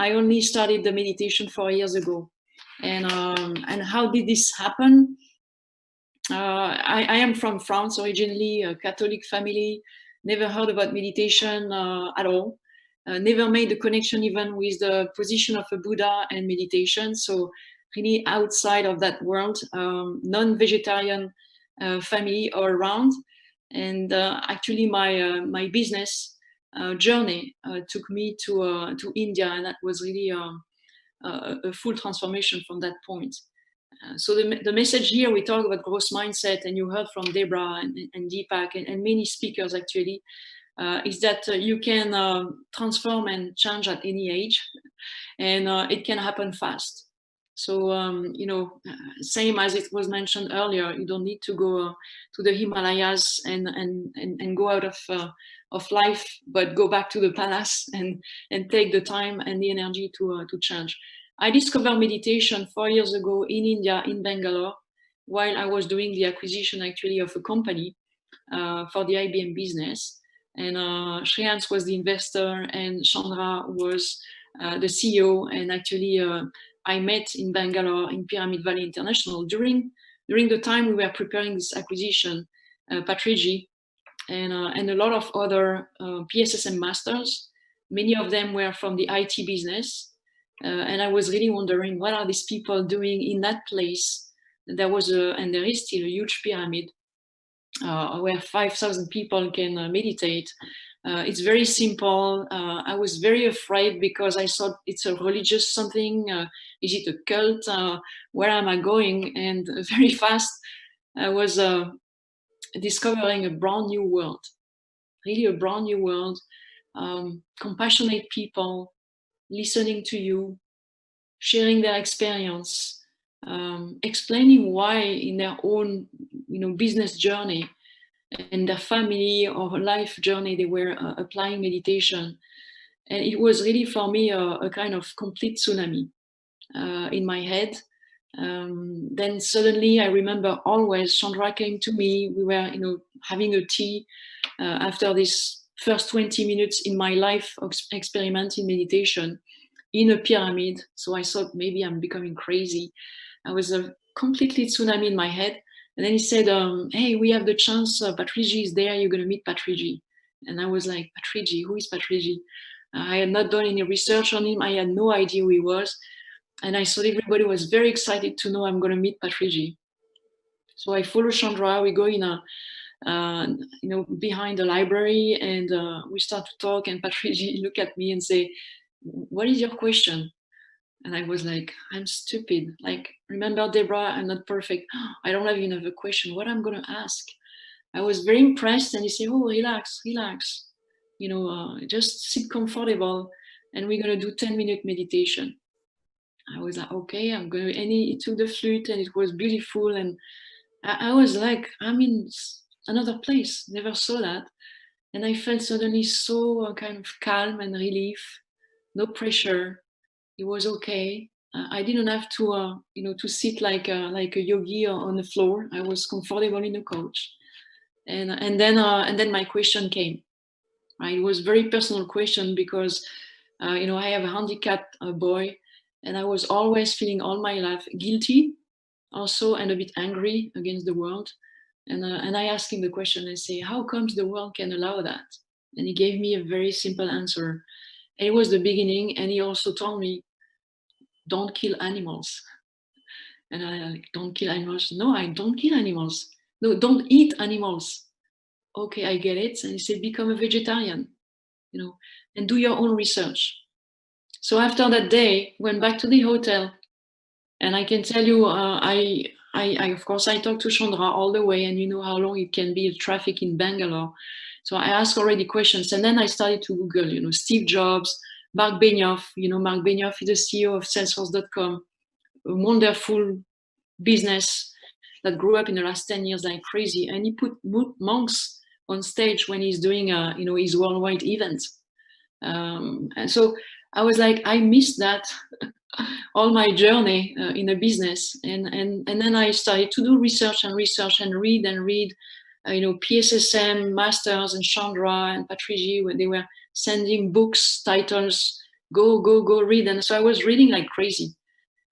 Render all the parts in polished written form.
I only started the meditation 4 years ago. And how did this happen? I am from France originally, a Catholic family, never heard about meditation at all. Never made the connection even with the position of a Buddha and meditation. So really outside of that world, non-vegetarian family all around. And actually my business journey took me to India, and that was really a full transformation from that point. So the message here, we talk about growth mindset, and you heard from Debra and Deepak and many speakers actually, is that you can transform and change at any age, and it can happen fast. So, same as it was mentioned earlier, you don't need to go to the Himalayas and go out of life, but go back to the palace and take the time and the energy to change. I discovered meditation 4 years ago in India, in Bangalore, while I was doing the acquisition actually of a company for the IBM business. And Shreyans was the investor and Chandra was the CEO. And actually I met in Bangalore in Pyramid Valley International during the time we were preparing this acquisition, Patriji and a lot of other PSSM masters. Many of them were from the IT business. And I was really wondering, what are these people doing in that place? There was and there is still a huge pyramid where 5,000 people can meditate. It's very simple. I was very afraid because I thought it's a religious something. Is it a cult? Where am I going? And very fast, I was discovering a brand new world, really a brand new world. Compassionate people, listening to you, sharing their experience, explaining why in their own business journey and their family or life journey they were applying meditation. And it was really for me a kind of complete tsunami in my head. Then suddenly I remember always Chandra came to me. We were having a tea after this first 20 minutes in my life of experimenting meditation in a pyramid. So I thought maybe I'm becoming crazy. I was a completely tsunami in my head. And then he said, hey, we have the chance, Patriji is there, you're going to meet Patriji. And I was like, Patriji, who is Patriji? I had not done any research on him. I had no idea who he was. And I thought everybody was very excited to know I'm going to meet Patriji. So I follow Chandra, we go in a, behind the library, and we start to talk, and Patriji look at me and say, what is your question? And I was like, I'm stupid. Like, remember, Debra, I'm not perfect. I don't have enough a question. What I'm going to ask? I was very impressed. And he said, oh, relax. Just sit comfortable. And we're going to do 10-minute meditation. I was like, okay, I'm going to. And he took the flute, and it was beautiful. And I was like, I'm in another place. Never saw that. And I felt suddenly so kind of calm and relief. No pressure. It was okay. I didn't have to, to sit like a yogi on the floor. I was comfortable in the couch, and then my question came. Right, it was a very personal question because, I have a handicapped boy, and I was always feeling all my life guilty, also, and a bit angry against the world. And I asked him the question. I say, how comes the world can allow that? And he gave me a very simple answer. And it was the beginning, and he also told me, don't kill animals. And I like, don't kill animals. No, I don't kill animals. No, don't eat animals. Okay, I get it. And he said, become a vegetarian, and do your own research. So after that day, went back to the hotel, and I can tell you, I of course, I talked to Chandra all the way, and you know how long it can be traffic in Bangalore. So I asked already questions, and then I started to Google, Steve Jobs, Mark Benioff. Mark Benioff is the CEO of Salesforce.com, a wonderful business that grew up in the last 10 years like crazy. And he put monks on stage when he's doing, his worldwide events. And so I was like, I missed that all my journey in a business. And then I started to do research and read, PSSM masters and Chandra and Patriji, when they were sending books, titles, go read. And so I was reading like crazy.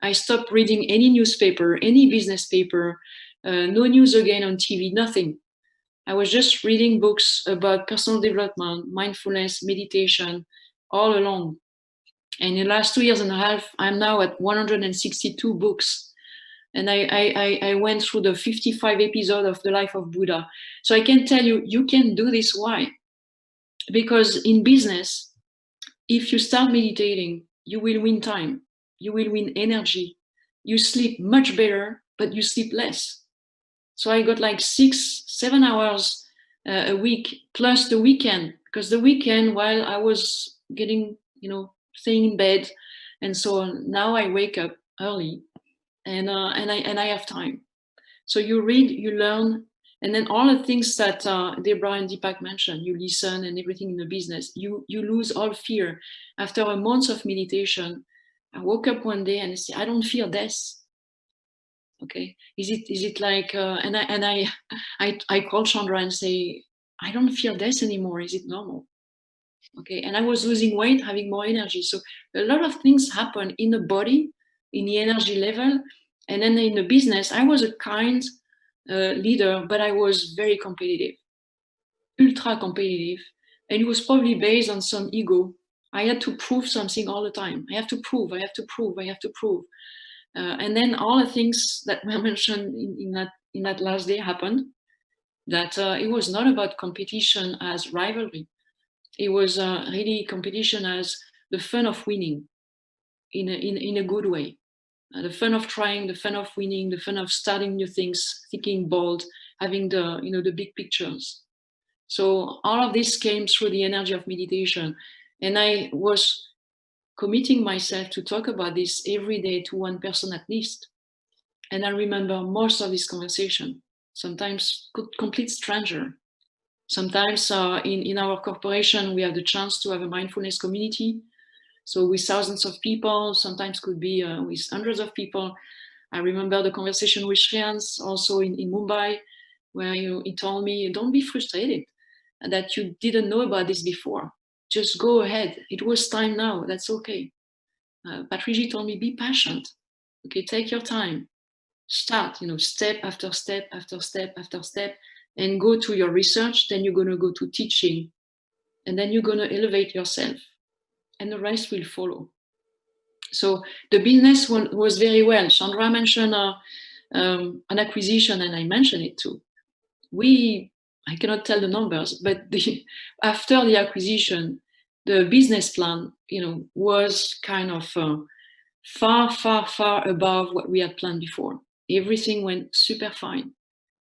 I stopped reading any newspaper, any business paper, no news again on TV, nothing. I was just reading books about personal development, mindfulness, meditation, all along. And in the last 2 years and a half, I'm now at 162 books. And I went through the 55 episodes of the life of Buddha. So I can tell you, you can do this. Why? Because in business, if you start meditating, you will win time, you will win energy, you sleep much better, but you sleep less. So I got like 6-7 hours a week plus the weekend, because the weekend, while I was getting, staying in bed and so on, now I wake up early and I have time. So you read, you learn, and then all the things that Deborah and Deepak mentioned, you listen and everything in the business, you lose all fear. After a month of meditation, I woke up one day and I say, I don't fear death. Okay, is it like and I call Chandra and say, I don't feel death anymore, is it normal? Okay, and I was losing weight, having more energy. So a lot of things happen in the body, in the energy level, and then in the business. I was a kind leader, but I was very competitive, ultra competitive, and it was probably based on some ego. I had to prove something all the time. I have to prove, I have to prove, I have to prove. And then all the things that were mentioned in that last day happened, that it was not about competition as rivalry. It was really competition as the fun of winning in a good way. The fun of trying, the fun of winning, the fun of starting new things, thinking bold, having the big pictures. So all of this came through the energy of meditation. And I was committing myself to talk about this every day to one person at least. And I remember most of this conversation, sometimes complete stranger. Sometimes in our corporation, we have the chance to have a mindfulness community. So with thousands of people, sometimes could be with hundreds of people. I remember the conversation with Shreyans also in Mumbai, where he told me, don't be frustrated that you didn't know about this before. Just go ahead. It was time now. That's okay. Patrici told me, be patient. Okay, take your time. Start, step after step after step after step, and go to your research. Then you're going to go to teaching, and then you're going to elevate yourself, and the rest will follow. So the business one was very well. Chandra mentioned an acquisition, and I mentioned it too. I cannot tell the numbers, but after the acquisition, the business plan, was kind of far above what we had planned before. Everything went super fine.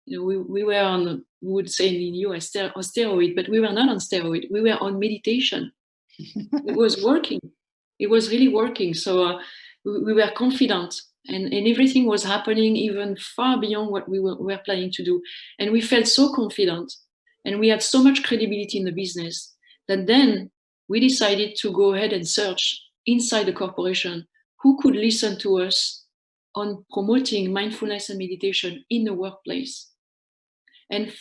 We were on, we would say in the US, on steroid, but we were not on steroid. We were on meditation. It was working. It was really working. So we were confident, and everything was happening even far beyond what we were planning to do. And we felt so confident, and we had so much credibility in the business that then we decided to go ahead and search inside the corporation who could listen to us on promoting mindfulness and meditation in the workplace. And a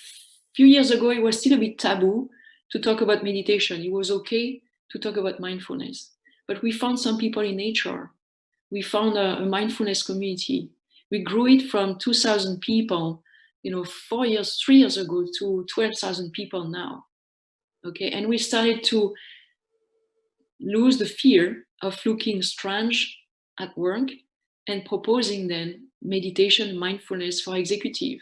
few years ago, it was still a bit taboo to talk about meditation. It was okay to talk about mindfulness. But we found some people in HR. We found a mindfulness community. We grew it from 2,000 people, 3 years ago, to 12,000 people now. Okay, and we started to lose the fear of looking strange at work and proposing then meditation, mindfulness for executive,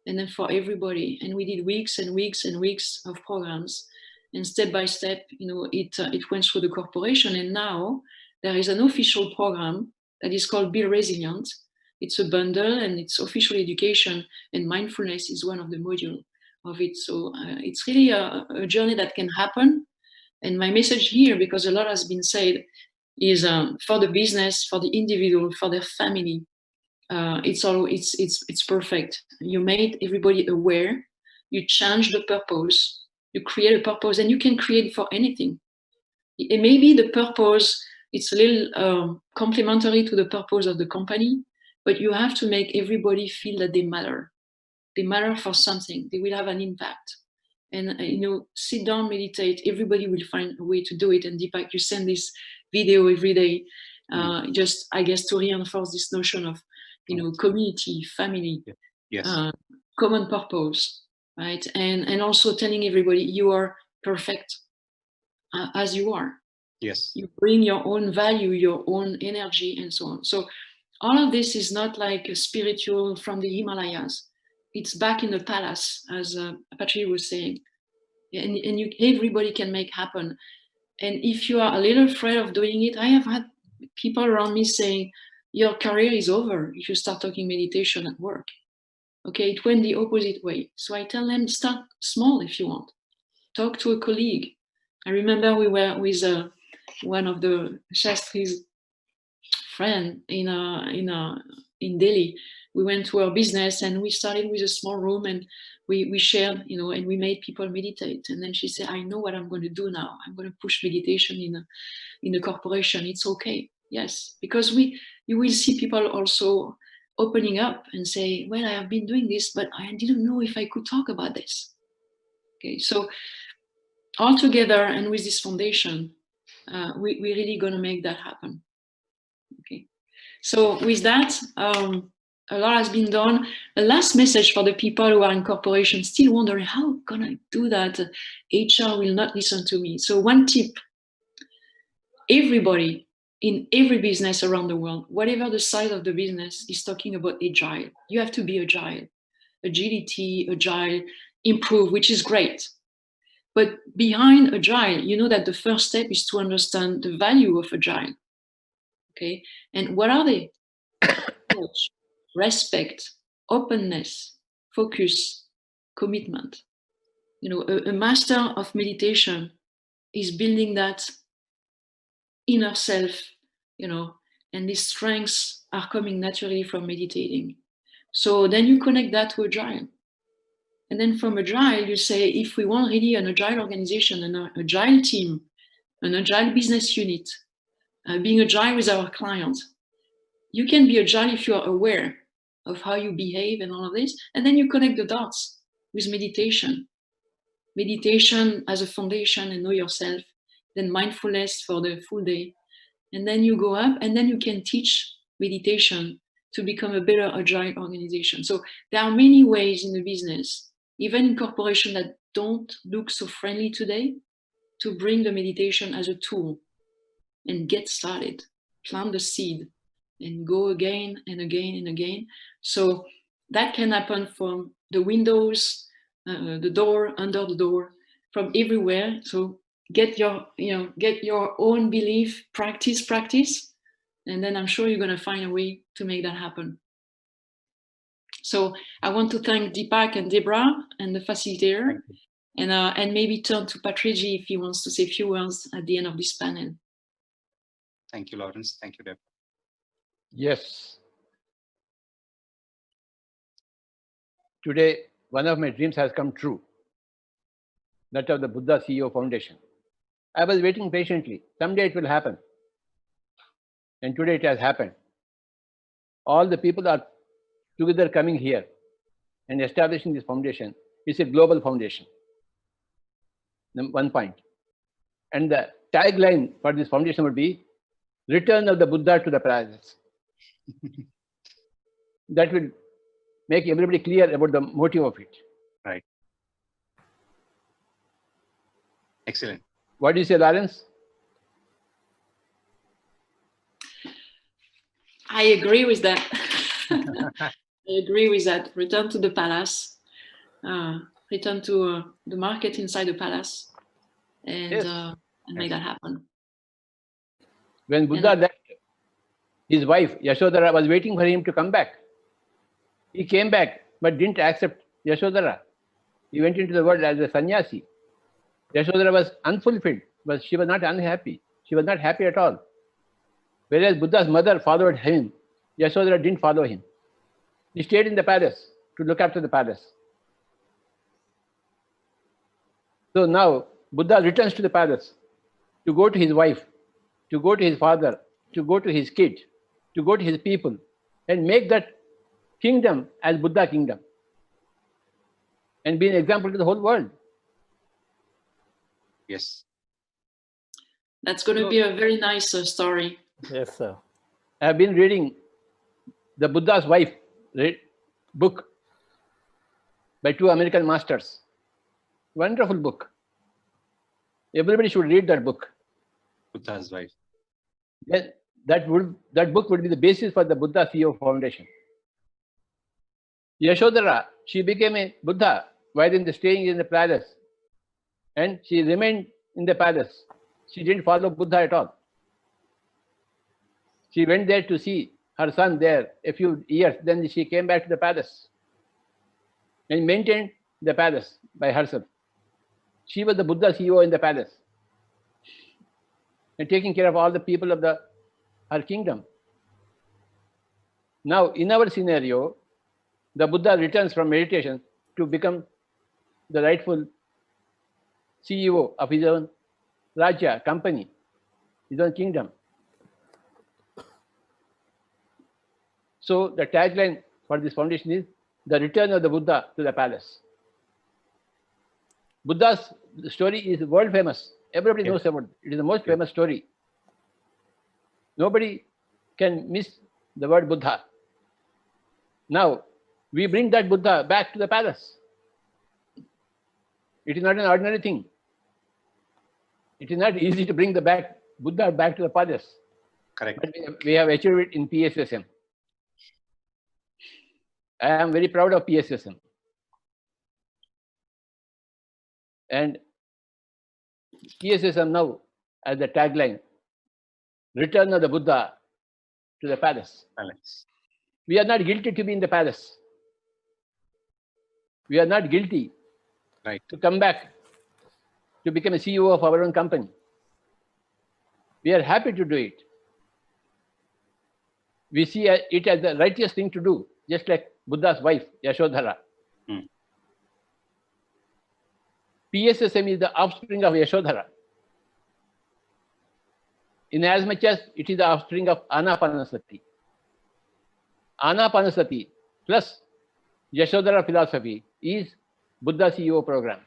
and then for everybody. And we did weeks and weeks and weeks of programs, and step by step, it went through the corporation. And now there is an official program that is called Be Resilient. It's a bundle, and it's official education, and mindfulness is one of the modules of it. So it's really a journey that can happen. And my message here, because a lot has been said, is for the business, for the individual, for their family. It's perfect. You made everybody aware. You change the purpose. You create a purpose, and you can create for anything. It may be the purpose. It's a little complementary to the purpose of the company, but you have to make everybody feel that they matter. They matter for something. They will have an impact. And sit down, meditate. Everybody will find a way to do it. And Deepak, you send this video every day, just, I guess, to reinforce this notion of, community, family, common purpose, right? And also telling everybody you are perfect as you are. Yes. You bring your own value, your own energy, and so on. So all of this is not like a spiritual from the Himalayas. It's back in the palace, as Patrick was saying. And everybody can make happen. And if you are a little afraid of doing it, I have had people around me saying, your career is over if you start talking meditation at work. Okay, it went the opposite way. So I tell them, start small if you want. Talk to a colleague. I remember we were with one of the Shastri's friend in Delhi. We went to our business and we started with a small room and we shared, and we made people meditate. And then she said, I know what I'm going to do now. I'm going to push meditation in a corporation. It's okay. Yes, because you will see people also opening up and say, well, I have been doing this, but I didn't know if I could talk about this. Okay, so all together and with this foundation, we're really going to make that happen. Okay, so with that, a lot has been done. The last message for the people who are in corporations still wondering, how can I do that? HR will not listen to me. So one tip, everybody in every business around the world, whatever the size of the business, is talking about agile. You have to be agile. Agility, agile, improve, which is great. But behind agile, you know that the first step is to understand the value of agile. Okay, and what are they? Respect, openness, focus, commitment. A master of meditation is building that inner self, and these strengths are coming naturally from meditating. So then you connect that to agile. And then from agile, you say, if we want really an agile organization, an agile team, an agile business unit, being agile with our clients, you can be agile if you are aware of how you behave and all of this. And then you connect the dots with meditation. Meditation as a foundation and know yourself, then mindfulness for the full day. And then you go up and then you can teach meditation to become a better agile organization. So there are many ways in the business, even in corporations that don't look so friendly today, to bring the meditation as a tool and get started, plant the seed and go again and again and again. So that can happen from the windows, the door, under the door, from everywhere. So get your own belief, practice, and then I'm sure you're going to find a way to make that happen. So I want to thank Deepak and Debra and the facilitator, and maybe turn to Patriji if he wants to say a few words at the end of this panel. Thank you, Lawrence. Thank you, Debra. Yes. Today, one of my dreams has come true. That of the Buddha CEO Foundation. I was waiting patiently. Someday it will happen. And today it has happened. All the people are together coming here and establishing this foundation. It's a global foundation. 1 point. And the tagline for this foundation would be, Return of the Buddha to the Palace. That will make everybody clear about the motive of it. Right. Excellent. What do you say, Lawrence? I agree with that. I agree with that. Return to the palace. Return to the market inside the palace, and Yes. Make that happen. When Buddha left, his wife Yashodhara was waiting for him to come back. He came back, but didn't accept Yashodhara. He went into the world as a sannyasi. Yashodhara was unfulfilled, but she was not unhappy. She was not happy at all. Whereas Buddha's mother followed him, Yashodhara didn't follow him. He stayed in the palace to look after the palace. So now Buddha returns to the palace to go to his wife, to go to his father, to go to his kid, to go to his people, and make that kingdom as Buddha kingdom and be an example to the whole world. Yes. That's going to be a very nice story. Yes, sir. I have been reading The Buddha's Wife book by 2 American masters. Wonderful book. Everybody should read that book. Buddha's wife. Then that book would be the basis for the Buddha CEO Foundation. Yashodhara, she became a Buddha while staying in the palace, and she remained in the palace. She didn't follow Buddha at all. She went there to see her son there a few years. Then she came back to the palace and maintained the palace by herself. She was the Buddha CEO in the palace and taking care of all the people of her kingdom. Now, in our scenario, the Buddha returns from meditation to become the rightful CEO of his own Rajya, company, his own kingdom. So the tagline for this foundation is the return of the Buddha to the palace. Buddha's story is world famous. Everybody knows about it. It is the most famous story. Nobody can miss the word Buddha. Now, we bring that Buddha back to the palace. It is not an ordinary thing. It is not easy to bring the Buddha back to the palace. Correct. But we have achieved it in PSSM. I am very proud of PSSM. And PSSM now as the tagline, return of the Buddha to the palace. Balance. We are not guilty to be in the palace. We are not guilty Right. to come back to become a CEO of our own company. We are happy to do it. We see it as the righteous thing to do, just like Buddha's wife, Yashodhara. PSSM is the offspring of Yashodhara, in as much as it is the offspring of Anapanasati. Anapanasati plus Yashodhara philosophy is Buddha CEO program.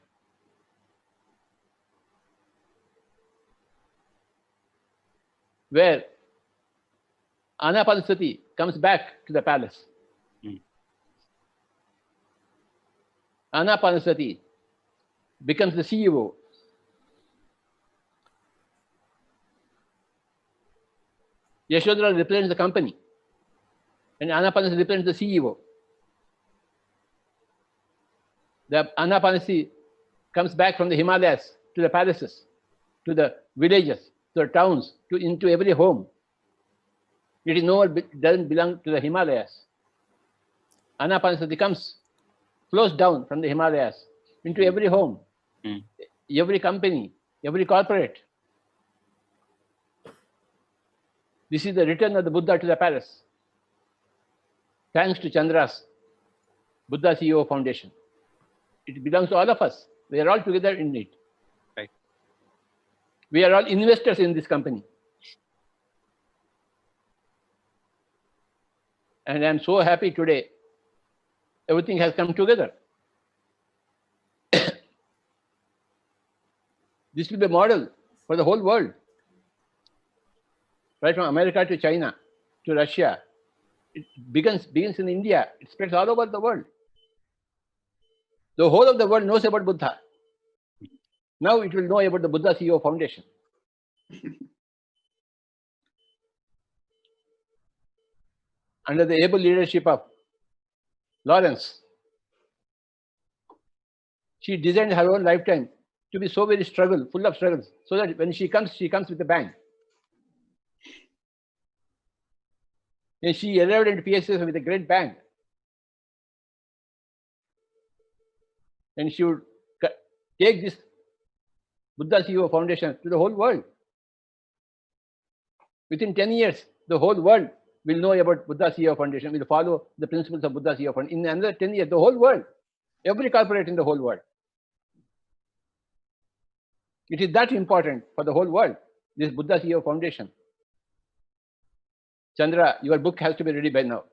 Where Anapanasati comes back to the palace. Anapanasati becomes the CEO. Yashodhara represents the company, and Anapanasati represents the CEO. The Anapanasati comes back from the Himalayas to the palaces, to the villages, to the towns, into every home. It is doesn't belong to the Himalayas. Anapanasati flows down from the Himalayas into every home, every company, every corporate. This is the return of the Buddha to the palace. Thanks to Chandra's Buddha CEO Foundation. It belongs to all of us. We are all together in it. Right. We are all investors in this company. And I am so happy today. Everything has come together. This will be a model for the whole world. Right from America to China to Russia. It begins in India. It spreads all over the world. The whole of the world knows about Buddha. Now it will know about the Buddha CEO Foundation. Under the able leadership of Lawrence, she designed her own lifetime to be so very full of struggles, so that when she comes with a bang. And she arrived at PSS with a great bang. And she would take this Buddha CEO Foundation to the whole world. Within 10 years, the whole world will know about Buddha CEO Foundation, will follow the principles of Buddha CEO Foundation. In another 10 years, the whole world, every corporate in the whole world. It is that important for the whole world, this Buddha CEO Foundation. Chandra, your book has to be ready by now.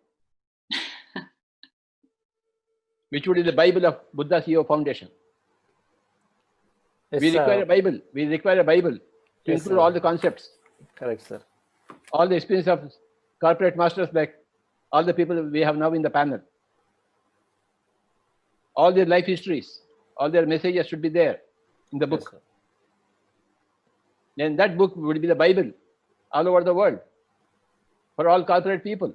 Which would be the Bible of Buddha CEO Foundation. Yes, We require a Bible. We require a Bible to Yes, include sir. all the concepts, Correct, sir. all the experience of corporate masters like all the people we have now in the panel. All their life histories, all their messages should be there in the Yes, book. sir. Then that book would be the Bible all over the world for all corporate people.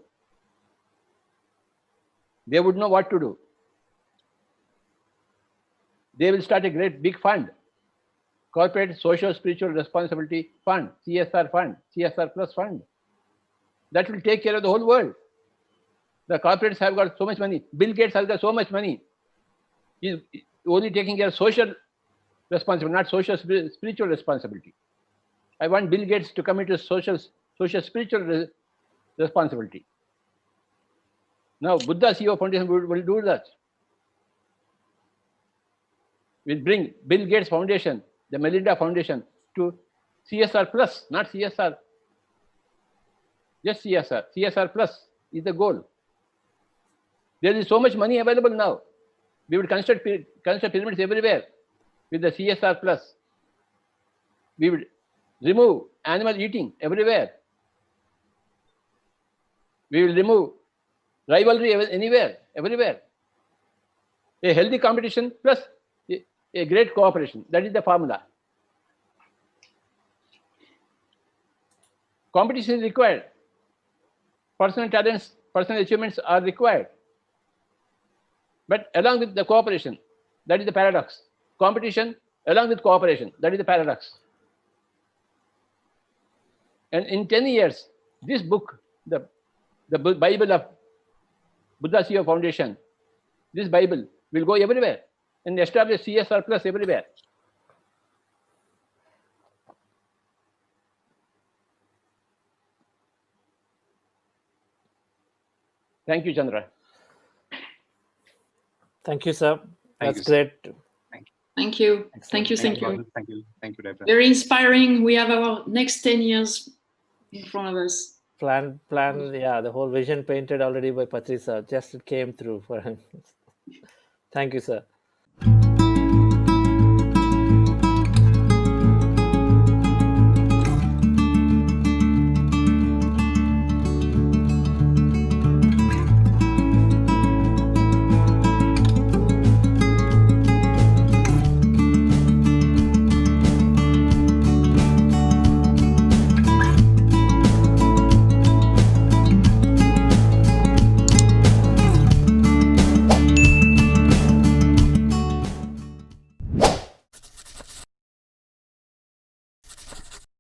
They would know what to do. They will start a great big fund, Corporate Social Spiritual Responsibility Fund, CSR fund, CSR plus fund. That will take care of the whole world. The corporates have got so much money. Bill Gates has got so much money. He's only taking care of social responsibility, not social spiritual responsibility. I want Bill Gates to come into social spiritual responsibility. Now, Buddha CEO Foundation will do that. We'll bring Bill Gates Foundation, the Melinda Foundation to CSR plus, not CSR. Just CSR. CSR plus is the goal. There is so much money available now. We would construct pyramids everywhere with the CSR plus. We would remove animal eating everywhere. We will remove rivalry anywhere, everywhere. A healthy competition plus a great cooperation. That is the formula. Competition is required. Personal talents, personal achievements are required. But along with the cooperation, that is the paradox. Competition along with cooperation, that is the paradox. And in 10 years, this book, the Bible of Buddha CEO Foundation, this Bible will go everywhere and establish CSR plus everywhere. Thank you, Chandra. Thank you, sir. Thank That's you, sir. great. Thank you. Excellent. Thank you. Thank you. Gordon. Thank you. Thank you, Deborah. Very inspiring. We have our next 10 years in front of us. Plan, yeah, the whole vision painted already by Patri sir. Just it came through for him. Thank you, sir.